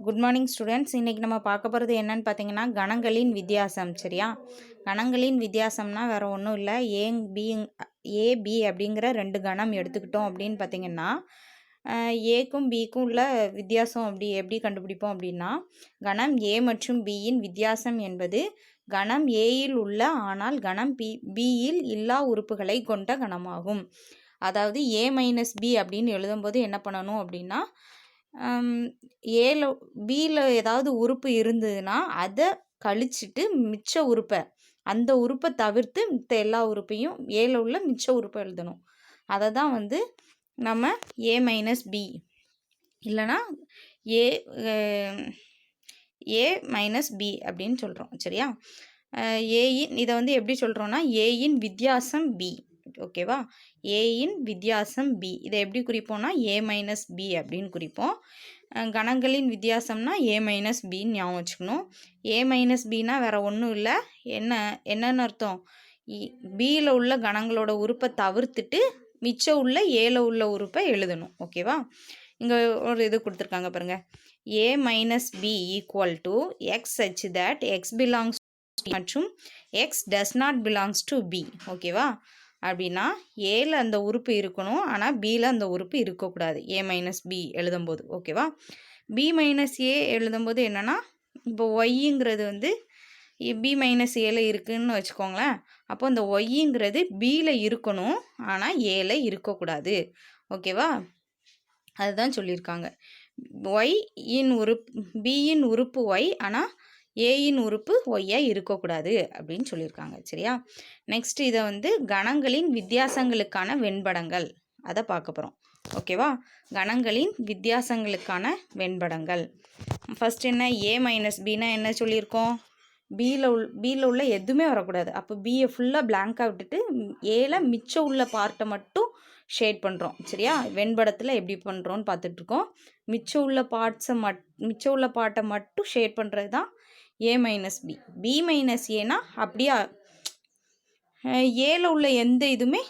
Good morning students. இன்றைக்கி நம்ம பார்க்க போகிறது என்னன்னு பார்த்தீங்கன்னா கணங்களின் வித்தியாசம். சரியா? கணங்களின் வித்தியாசம்னா வேறு ஒன்றும் இல்லை. ஏபி அப்படிங்கிற ரெண்டு கணம் எடுத்துக்கிட்டோம் அப்படின்னு பார்த்தீங்கன்னா ஏக்கும் பிக்கும் உள்ள வித்தியாசம் எப்படி கண்டுபிடிப்போம் அப்படின்னா, கணம் ஏ மற்றும் பியின் வித்தியாசம் என்பது கணம் ஏயில் உள்ள ஆனால் கணம் பியில் இல்லா உறுப்புகளை கொண்ட கணமாகும். அதாவது ஏ மைனஸ் பி அப்படின்னு எழுதும்போது என்ன பண்ணணும் அப்படின்னா, ஏல பியில் ஏதாவது உறுப்பு இருந்ததுன்னா அதை கழிச்சிட்டு மிச்ச உறுப்பை அந்த உறுப்பை தவிர்த்து மித்த எல்லா உறுப்பையும் ஏல உள்ள மிச்ச உறுப்பை எழுதணும். அதை தான் வந்து நம்ம ஏ மைனஸ் பி இல்லைன்னா ஏ ஏ மைனஸ் பி அப்படின்னு சொல்கிறோம். சரியா? ஏயின் இதை வந்து எப்படி சொல்கிறோன்னா ஏயின் வித்தியாசம் பி. ஓகேவா? ஏயின் வித்தியாசம் பி. இதை எப்படி குறிப்போம்னா ஏ மைனஸ் பி அப்படின்னு குறிப்போம். கணங்களின் வித்தியாசம்னா ஏ மைனஸ் பின்னு ஞாபகம் வச்சுக்கணும். ஏ மைனஸ் பின்னா வேறு ஒன்றும் இல்லை. என்னன்னு அர்த்தம்? பியில் உள்ள கணங்களோட உறுப்பை தவிர்த்துட்டு மிச்சம் உள்ள ஏல உள்ள உறுப்பை எழுதணும். ஓகேவா? இங்கே ஒரு இது கொடுத்துருக்காங்க பாருங்கள். A minus B equal to X such that X belongs மற்றும் X does not belongs to B. ஓகேவா? அப்படின்னா ஏல அந்த உறுப்பு இருக்கணும், ஆனால் பியில் அந்த உறுப்பு இருக்கக்கூடாது ஏ மைனஸ் பி எழுதும்போது. ஓகேவா? பி மைனஸ் ஏ எழுதும்போது என்னென்னா, இப்போ ஒய்ங்கிறது வந்து பி மைனஸ் ஏல இருக்குதுன்னு வச்சுக்கோங்களேன். அப்போ அந்த ஒய்ங்கிறது பியில் இருக்கணும், ஆனால் ஏல இருக்கக்கூடாது. ஓகேவா? அதுதான் சொல்லியிருக்காங்க. ஒய் இன் பியின் உறுப்பு ஒய், ஆனால் ஏயின் உறுப்பு ஒய்யாக இருக்கக்கூடாது அப்படின்னு சொல்லியிருக்காங்க. சரியா? நெக்ஸ்ட் இதை வந்து கணங்களின் வித்தியாசங்களுக்கான வெண்படங்கள் அதை பார்க்க போகிறோம். ஓகேவா? கணங்களின் வித்தியாசங்களுக்கான வெண்படங்கள். ஃபஸ்ட் என்ன? ஏ மைனஸ் பின்னா என்ன சொல்லியிருக்கோம்? பியில் உள்ள எதுவுமே வரக்கூடாது. அப்போ பியை ஃபுல்லாக பிளாங்காக விட்டுட்டு ஏல மிச்சம் உள்ள பார்ட்டை மட்டும் ஷேட் பண்ணுறோம். சரியா? வெண்படத்தில் எப்படி பண்ணுறோன்னு பார்த்துட்ருக்கோம். மிச்சம் உள்ள பார்ட்டை மட்டும் ஷேட் பண்ணுறது தான் ஏ மைனஸ் பி. பி மைனஸ் ஏனா அப்படியே ஏல உள்ள எந்த இதுவுமே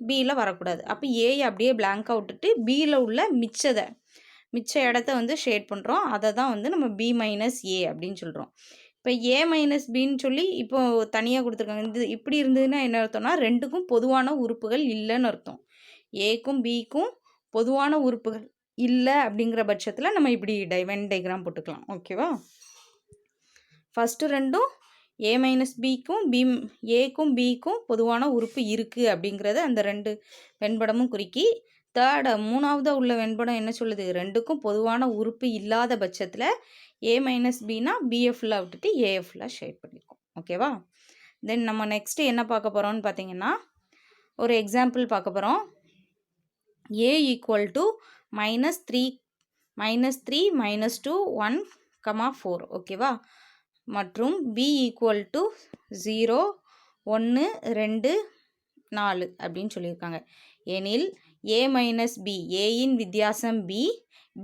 பியில் வரக்கூடாது. அப்போ ஏயை அப்படியே பிளாங்காக விட்டுட்டு பியில் உள்ள மிச்ச இடத்த வந்து ஷேட் பண்ணுறோம். அதை தான் வந்து நம்ம பி மைனஸ் ஏ அப்படின்னு சொல்கிறோம். இப்போ ஏ மைனஸ் பின்னு சொல்லி இப்போ தனியாக கொடுத்துருக்காங்க. இது இப்படி இருந்ததுன்னா என்ன அர்த்தம்னா, ரெண்டுக்கும் பொதுவான உறுப்புகள் இல்லைன்னு அர்த்தம். ஏக்கும் பிக்கும் பொதுவான உறுப்புகள் இல்லை அப்படிங்கிற பட்சத்தில் நம்ம இப்படி வென் டைக்ராம் போட்டுக்கலாம். ஓகேவா? ஃபஸ்ட்டு ரெண்டும் ஏ மைனஸ் பிக்கும் ஏக்கும் பிக்கும் பொதுவான உறுப்பு இருக்குது அப்படிங்கிறத அந்த ரெண்டு வெண்படமும் குறிக்கி, மூணாவது உள்ள வெண்படம் என்ன சொல்லுது? ரெண்டுக்கும் பொதுவான உறுப்பு இல்லாத பட்சத்தில் ஏ மைனஸ் பின்னா பிஎஃப்ல விட்டுட்டு ஏஎஃப்ல ஷேட் பண்ணியிருக்கோம். ஓகேவா? தென் நம்ம நெக்ஸ்ட்டு என்ன பார்க்க போகிறோம்னு பார்த்தீங்கன்னா, ஒரு எக்ஸாம்பிள் பார்க்க போகிறோம். ஏ ஈக்குவல் டு -3 -2 1, 4. ஓகேவா? மற்றும் b ஈக்குவல் டு 0 1 2 4 அப்படின்னு சொல்லியிருக்காங்க. எனில் ஏ மைனஸ் பி, ஏயின் வித்தியாசம் பி,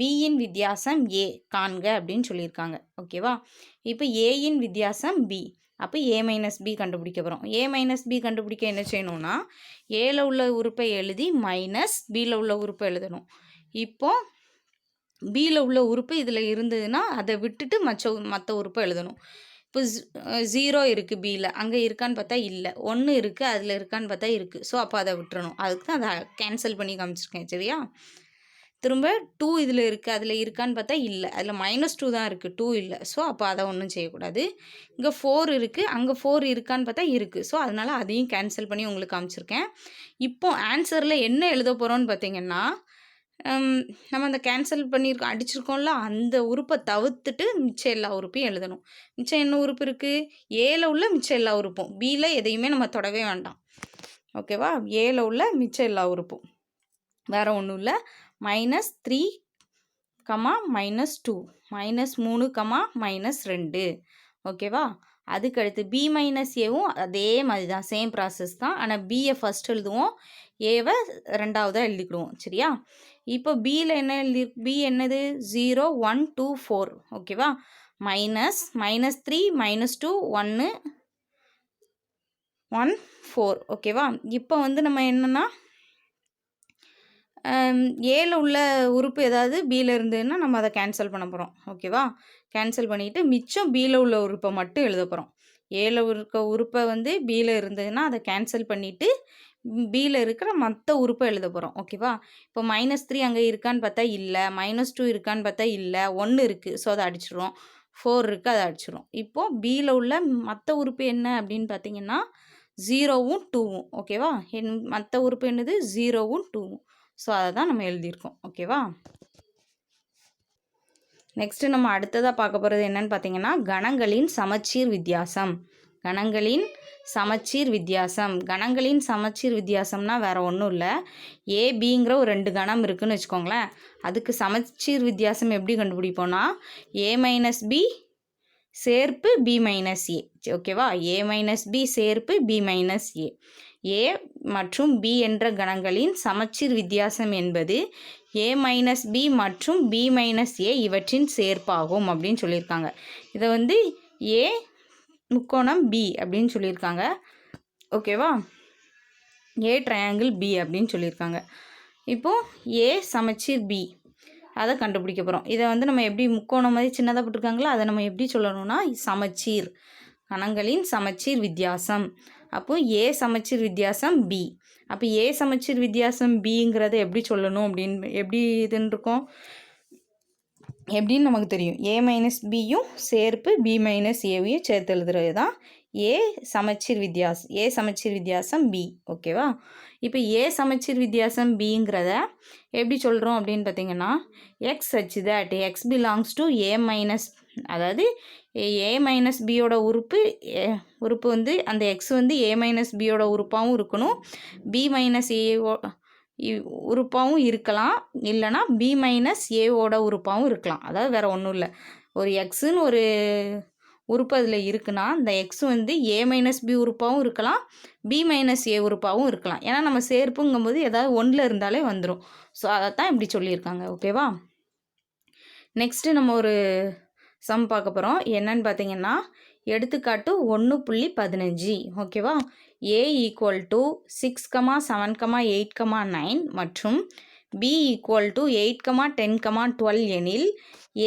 பியின் வித்தியாசம் ஏ காண்க அப்படின்னு சொல்லியிருக்காங்க. ஓகேவா? இப்போ ஏயின் வித்தியாசம் பி, அப்போ ஏ மைனஸ் பி கண்டுபிடிக்க போகிறோம். ஏ மைனஸ் பி கண்டுபிடிக்க என்ன செய்யணும்னா, ஏல உள்ள உறுப்பை எழுதி மைனஸ் பியில் உள்ள உறுப்பை எழுதணும். இப்போ பியில் உள்ள உறுப்பு இதில் இருந்ததுன்னா அதை விட்டுட்டு மற்ற உறுப்பை எழுதணும். இப்போ 0 இருக்குது பியில், அங்கே இருக்கான்னு பார்த்தா இல்லை. 1 இருக்குது, அதில் இருக்கான்னு பார்த்தா இருக்குது. ஸோ அப்போ அதை விட்டுறணும். அதுக்கு தான் அதை கேன்சல் பண்ணி காமிச்சிருக்கேன். சரியா? திரும்ப 2 இதில் இருக்குது, அதில் இருக்கான்னு பார்த்தா இல்லை. அதில் -2 தான் இருக்குது, 2 இல்லை. ஸோ அப்போ அதை ஒன்றும் செய்யக்கூடாது. இங்கே 4 இருக்குது, அங்கே 4 இருக்கான்னு பார்த்தா இருக்குது. ஸோ அதனால் அதையும் கேன்சல் பண்ணி உங்களுக்கு காமிச்சிருக்கேன். இப்போ ஆன்சரில் என்ன எழுத போகிறோன்னு பார்த்தீங்கன்னா, நம்ம அந்த கேன்சல் பண்ணியிருக்கோம் அடிச்சிருக்கோம்ல, அந்த உறுப்பை தவிர்த்துட்டு மிச்சம் எல்லா உறுப்பையும் எழுதணும். மிச்சம் என்ன உறுப்பு இருக்குது? ஏல உள்ள மிச்சம் எல்லா உறுப்பும். பியில் எதையுமே நம்ம தொடவே வேண்டாம். ஓகேவா? ஏல உள்ள மிச்சம் எல்லா உறுப்பும் வேறு ஒன்றும் இல்லை. -3, -2, -3, -2. ஓகேவா? அதுக்கடுத்து பி மைனஸ் ஏவும் அதே மாதிரி தான், சேம் ப்ராசஸ் தான். ஆனால் பியை ஃபஸ்ட் எழுதுவோம், ஏவை ரெண்டாவதாக எழுதிக்கிடுவோம். சரியா? இப்போ பியில் என்ன பி என்னது? 0 1 2 4. ஓகேவா? -3 -2 1 1 4. ஓகேவா? இப்போ வந்து நம்ம என்னென்னா ஏல உள்ள உறுப்பு ஏதாவது பியில் இருந்ததுன்னா நம்ம அதை கேன்சல் பண்ண போகிறோம். ஓகேவா? கேன்சல் பண்ணிவிட்டு மிச்சம் பியில் உள்ள உறுப்பை மட்டும் எழுத போகிறோம். ஏல இருக்க உறுப்பை வந்து பியில் இருந்ததுன்னா அதை கேன்சல் பண்ணிவிட்டு பியில் இருக்கிற மற்ற உறுப்பை எழுத போகிறோம். ஓகேவா? இப்போ -3 அங்கே இருக்கான்னு பார்த்தா இல்லை, -2 இருக்கான்னு பார்த்தா இல்லை, 1 இருக்குது. ஸோ அதை அடிச்சிடுறோம். 4 இருக்குது, அதை அடிச்சிடும். இப்போது பியில் உள்ள மற்ற உறுப்பு என்ன அப்படின்னு பார்த்தீங்கன்னா 0வும் 2வும். ஓகேவா? மற்ற உறுப்பு என்னது 0வும் 2வும். ஸோ அதை தான் நம்ம எழுதியிருக்கோம். ஓகேவா? நெக்ஸ்ட்டு நம்ம அடுத்ததாக பார்க்க போகிறது என்னன்னு பார்த்தீங்கன்னா கணங்களின் சமச்சீர் வித்தியாசம். கணங்களின் சமச்சீர் வித்தியாசம். கணங்களின் சமச்சீர் வித்தியாசம்னா வேறு ஒன்றும் இல்லை. ஏபிங்கிற ஒரு 2 கணம் இருக்குதுன்னு வச்சுக்கோங்களேன். அதுக்கு சமச்சீர் வித்தியாசம் எப்படி கண்டுபிடிப்போம்னா A-B சேர்ப்பு B-A. ஓகேவா? A-B சேர்ப்பு B-A. A மற்றும் B என்ற கணங்களின் சமச்சீர் வித்தியாசம் என்பது A-B மற்றும் B-A இவற்றின் சேர்ப்பாகும் அப்படின்னு சொல்லியிருக்காங்க. இதை வந்து A முக்கோணம் B அப்படின்னு சொல்லியிருக்காங்க. ஓகேவா? A ட்ரையாங்கிள் B அப்படின்னு சொல்லியிருக்காங்க. இப்போது A சமச்சீர் B அதை கண்டுபிடிக்க போகிறோம். இதை வந்து நம்ம எப்படி முக்கோணம் மாதிரி சின்னதாக போட்டிருக்காங்களோ அதை நம்ம எப்படி சொல்லணும்னா சமச்சீர், கணங்களின் சமச்சீர் வித்தியாசம். அப்போது A சமச்சீர் வித்தியாசம் B. அப்போ A சமச்சீர் வித்தியாசம் Bங்கிறத எப்படி சொல்லணும் அப்படின்னு எப்படி இதுன்னு இருக்கோம் எப்படின்னு நமக்கு தெரியும். A-Bயும் சேர்ப்பு B-Aவையும் சேர்த்து எழுதுறது தான் A சமச்சீர் வித்தியாசம் B. ஓகேவா? இப்போ A சமச்சீர் வித்தியாசம் Bங்கிறத எப்படி சொல்கிறோம் அப்படின்னு பார்த்தீங்கன்னா X such that X belongs to A-, அதாவது A-Bயோட உறுப்பு வந்து அந்த X வந்து A-Bயோட உறுப்பாகவும் இருக்கணும், B-A உறுப்பாகவும் இருக்கலாம், இல்லைனா B-Aவோட உறுப்பாகவும் இருக்கலாம். அதாவது வேறு ஒன்றும் இல்லை, ஒரு எக்ஸுன்னு ஒரு உறுப்பு அதில் இருக்குன்னா இந்த எக்ஸ் வந்து A-B உறுப்பாகவும் இருக்கலாம், B-A உறுப்பாகவும் இருக்கலாம். ஏன்னா நம்ம சேர்ப்புங்கும்போது ஏதாவது 1ல் இருந்தாலே வந்துடும். ஸோ அதைத்தான் இப்படி சொல்லியிருக்காங்க. ஓகேவா? நெக்ஸ்ட்டு நம்ம ஒரு சம் பார்க்க போகிறோம். என்னன்னு பார்த்தீங்கன்னா எடுத்துக்காட்டு 1.15. ஓகேவா? A = 6, 7, 8, 9 மற்றும் B = 8, 10, 12 எனில்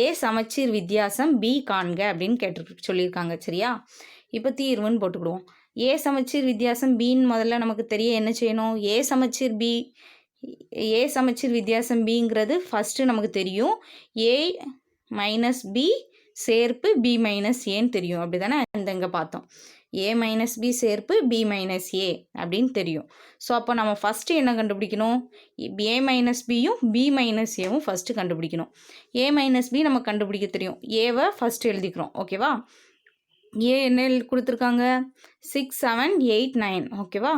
A சமச்சீர் வித்தியாசம் B காண்க அப்படின்னு சொல்லியிருக்காங்க. சரியா? இப்போ தீர்வுன்னு போட்டுக்கிடுவோம். A சமச்சீர் வித்தியாசம் Bன்னு முதல்ல நமக்கு தெரிய என்ன செய்யணும்? A சமச்சீர் வித்தியாசம் Bங்கிறது ஃபஸ்ட்டு நமக்கு தெரியும். A-B சேர்ப்பு B-Aன்னு தெரியும். அப்படி தானே இங்கே பார்த்தோம். A-B சேர்ப்பு B-A அப்படின்னு தெரியும். ஸோ அப்போ நம்ம ஃபஸ்ட்டு என்ன கண்டுபிடிக்கணும்? A-Bயும் B-Aவும் ஃபஸ்ட்டு கண்டுபிடிக்கணும். A-B நம்ம கண்டுபிடிக்க தெரியும். ஏவை ஃபஸ்ட்டு எழுதிக்கிறோம். ஓகேவா? A என்ன கொடுத்துருக்காங்க? 6, 7, 8, 9. ஓகேவா?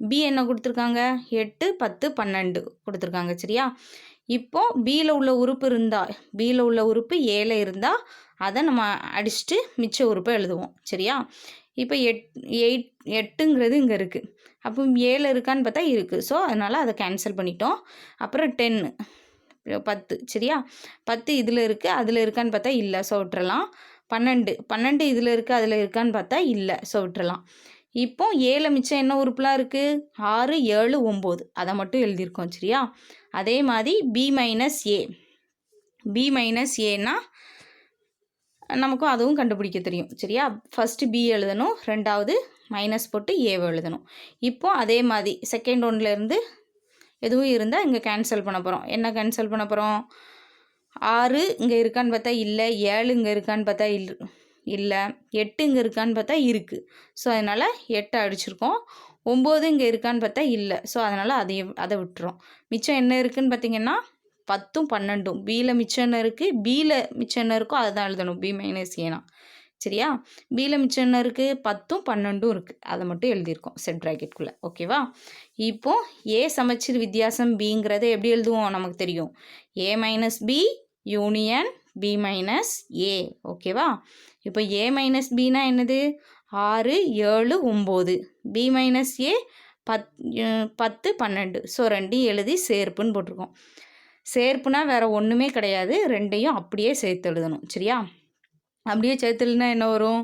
B என்ன கொடுத்துருக்காங்க? 8, 10, 12 கொடுத்துருக்காங்க. சரியா? இப்போது பியில் உள்ள உறுப்பு ஏல இருந்தால் அதை நம்ம அடிச்சுட்டு மிச்ச உறுப்பை எழுதுவோம். சரியா? இப்போ 8ங்கிறது இங்கே இருக்குது. அப்போ 7 இருக்கான்னு பார்த்தா இருக்குது. ஸோ அதனால் அதை கேன்சல் பண்ணிட்டோம். அப்புறம் 10. சரியா? 10 இதில் இருக்குது, அதில் இருக்கான்னு பார்த்தா இல்லை. ஸோ விட்டுறலாம். 12 இதில் இருக்குது, அதில் இருக்கான்னு பார்த்தா இல்லை. ஸோ விட்டுறலாம். இப்போ ஏல மிச்சம் என்ன உறுப்புலாம் இருக்குது? 6, 7, 9 அதை மட்டும் எழுதியிருக்கோம். சரியா? அதே மாதிரி B-Aனா நமக்கும் அதுவும் கண்டுபிடிக்க தெரியும். சரியா? ஃபஸ்ட்டு B எழுதணும், ரெண்டாவது மைனஸ் போட்டு ஏவை எழுதணும். இப்போ அதே மாதிரி செகண்ட் ஒன்லேருந்து எதுவும் இருந்தால் இங்கே கேன்சல் பண்ண போகிறோம். என்ன கேன்சல் பண்ண போகிறோம்? 6 இங்கே இருக்கான்னு பார்த்தா இல்லை, 7 இங்கே இருக்கான்னு பார்த்தா இல்லை, 8 இங்கே இருக்கான்னு பார்த்தா இருக்குது. ஸோ அதனால் 8 அடிச்சிருக்கோம். 9 இங்கே இருக்கான்னு பார்த்தா இல்லை. ஸோ அதனால் அதை விட்டுறோம். மிச்சம் என்ன இருக்குதுன்னு பார்த்தீங்கன்னா 10, 12. பியில் மிச்சம் என்ன இருக்குது? பியில் மிச்சம் என்ன இருக்கோ அதை தான் எழுதணும். B-Aனா. சரியா? பியில் மிச்சம் என்ன இருக்குது? 10, 12 இருக்குது. அதை மட்டும் எழுதியிருக்கோம் செட் ப்ராக்கெட்குள்ளே. ஓகேவா? இப்போது A சமச்சீர் வித்தியாசம் Bங்கிறத எப்படி எழுதுவோம்? நமக்கு தெரியும். A-B union B-A. ஓகேவா? இப்போ A-Bனா என்னது? 6, 7, 9. B-A 10, 12. ஸோ 2 எழுதி சேர்ப்புன்னு போட்டிருக்கோம். சேர்ப்புனா வேறு ஒன்றுமே கிடையாது, 2ஐயும் அப்படியே சேர்த்து எழுதணும். சரியா? அப்படியே சேர்த்து எழுதுனா என்ன வரும்?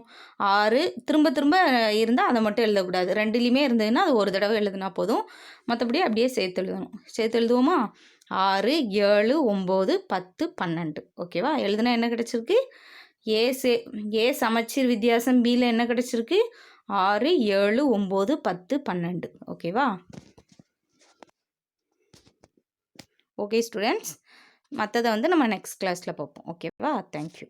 6 திரும்ப இருந்தால் அதை மட்டும் எழுதக்கூடாது. 2லேயுமே இருந்ததுன்னா அது ஒரு தடவை எழுதுனா போதும். மற்றபடி அப்படியே சேர்த்து எழுதணும். சேர்த்து எழுதுவோமா? 6 7 9 10 12 ஓகேவா? எழுதுனா என்ன கிடைச்சிருக்கு? ஏ சமச்சீர் வித்தியாசம் பியில் என்ன கிடைச்சிருக்கு? 6 7 9 10 12 ஓகேவா? ஓகே ஸ்டூடெண்ட்ஸ், மற்றதை வந்து நம்ம நெக்ஸ்ட் கிளாஸில் பார்ப்போம். ஓகேவா? தேங்க்யூ.